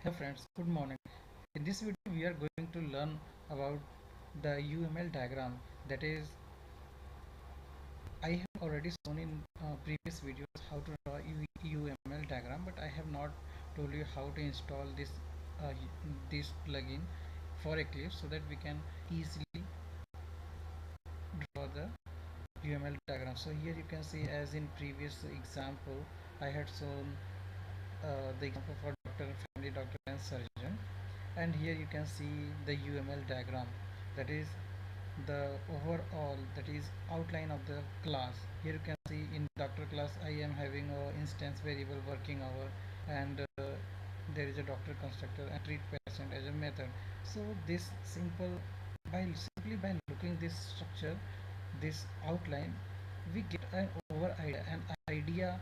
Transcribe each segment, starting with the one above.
Hey friends, good morning. In this video we are going to learn about the UML diagram. That is, I have already shown in previous videos how to draw UML diagram, but I have not told you how to install uh, this plugin for Eclipse so that we can easily draw the UML diagram. So here you can see, as in previous example I had shown the example for doctor, family doctor and surgeon, and here you can see the UML diagram, that is the overall, that is outline of the class. Here you can see in doctor class I am having a instance variable working hour, and there is a doctor constructor and treat patient as a method. So this simple, by simply by looking this structure, this outline, we get an idea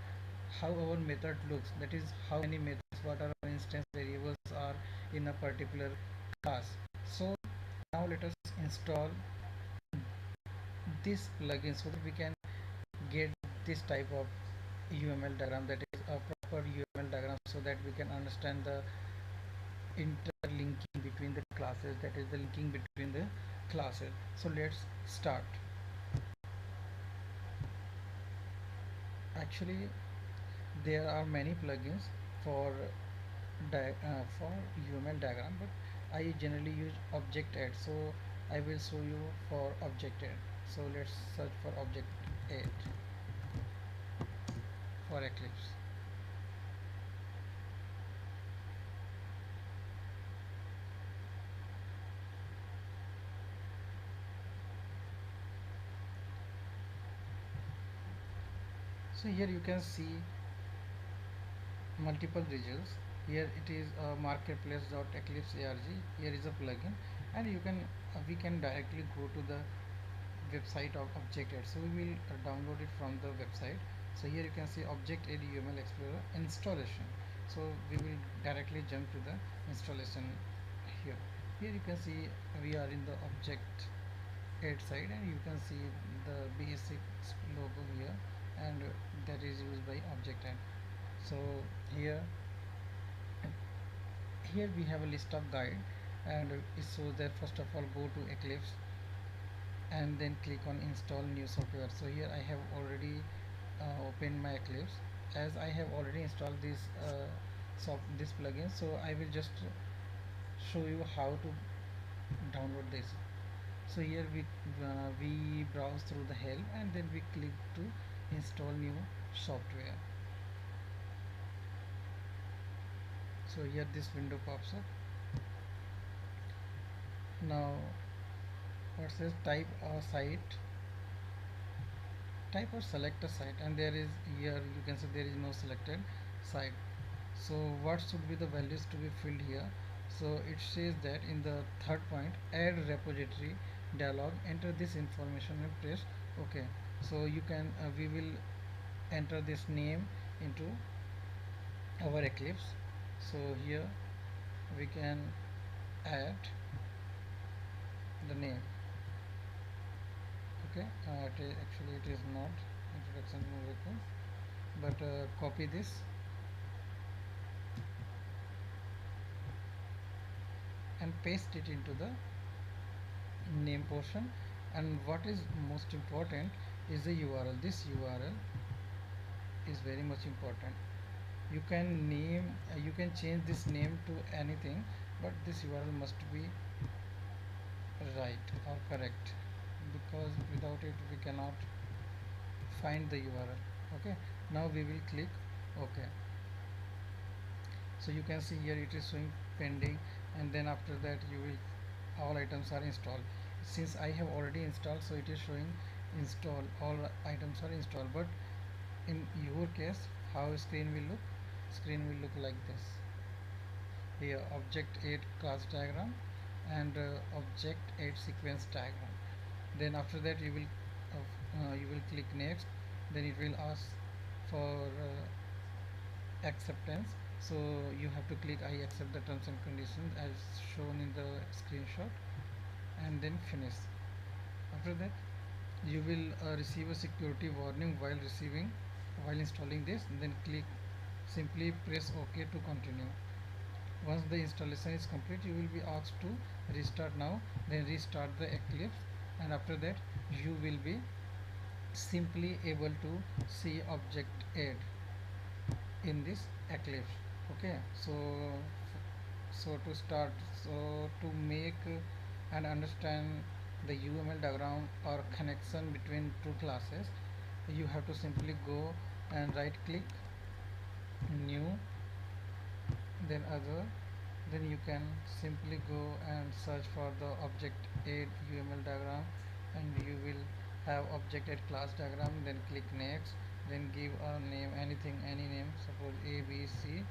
how our method looks, that is how many methods, what are our instance variables are in a particular class. So now let us install this plugin so that we can get this type of UML diagram, that is a proper UML diagram, so that we can understand the interlinking between the classes, that is the linking between the classes. So let's start. Actually, there are many plugins for for UML diagram, but I generally use object add, so I will show you for object add. So let's search for object add for Eclipse. So here you can see multiple results. Here it is marketplace.eclipse.arg. Here is a plugin, and you can we can directly go to the website of object add. So we will download it from the website. So here you can see object add UML explorer installation. So we will directly jump to the installation. Here you can see we are in the object add side, and you can see the basic logo here, and that is used by object add. So here here we have a list of guide, and it shows that first of all go to Eclipse and then click on install new software. So here I have already opened my Eclipse, as I have already installed this plugin. So I will just show you how to download this. So here we browse through the help, and then we click to install new software. So here this window pops up. Now what says type or select a site, and there is, here you can see there is no selected site. So what should be the values to be filled here? So it says that in the third point, add repository dialog, enter this information and press OK. So you can we will enter this name into our Eclipse. So here we can add the name. Okay, actually it is not introduction vehicle, but copy this and paste it into the name portion. And what is most important is the URL. This URL is very much important. You can you can change this name to anything, but this URL must be right or correct, because without it we cannot find the URL. Okay, now we will click OK. So you can see here it is showing pending, and then after that you will, all items are installed. Since I have already installed, so it is showing install, all items are installed. But in your case, how screen will look like this. Here object add class diagram and object add sequence diagram. Then after that you will click next, then it will ask for acceptance. So you have to click I accept the terms and conditions as shown in the screenshot, and then finish. After that you will receive a security warning while installing this. Then simply press OK to continue. Once the installation is complete, you will be asked to restart now, then restart the Eclipse, and after that you will be simply able to see object add in this Eclipse. Okay, so to start, so to make and understand the UML diagram or connection between two classes, you have to simply go and right click new, then other, then you can simply go and search for the object add UML diagram, and you will have object add class diagram. Then click next, then give a name, anything, any name, suppose ABC,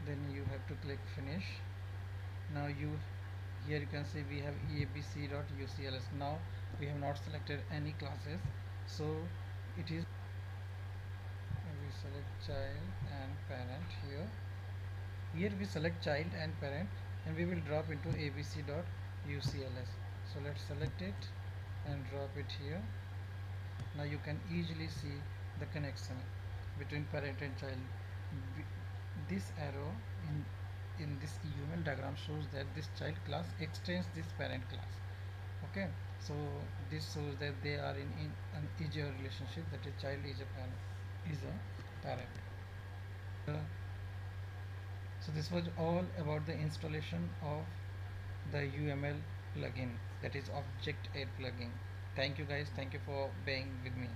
then you have to click finish. Now you, here you can see we have abc.ucls. now we have not selected any classes, so it is, we select child and parent. Here we select child and parent, and we will drop into abc.ucls. So let's select it and drop it here. Now you can easily see the connection between parent and child. This arrow in this UML diagram shows that this child class extends this parent class. Okay, so this shows that they are in an easier relationship, that a child is a parent. Uh, so this was all about the installation of the UML plugin, that is object add plugin. Thank you guys, thank you for being with me.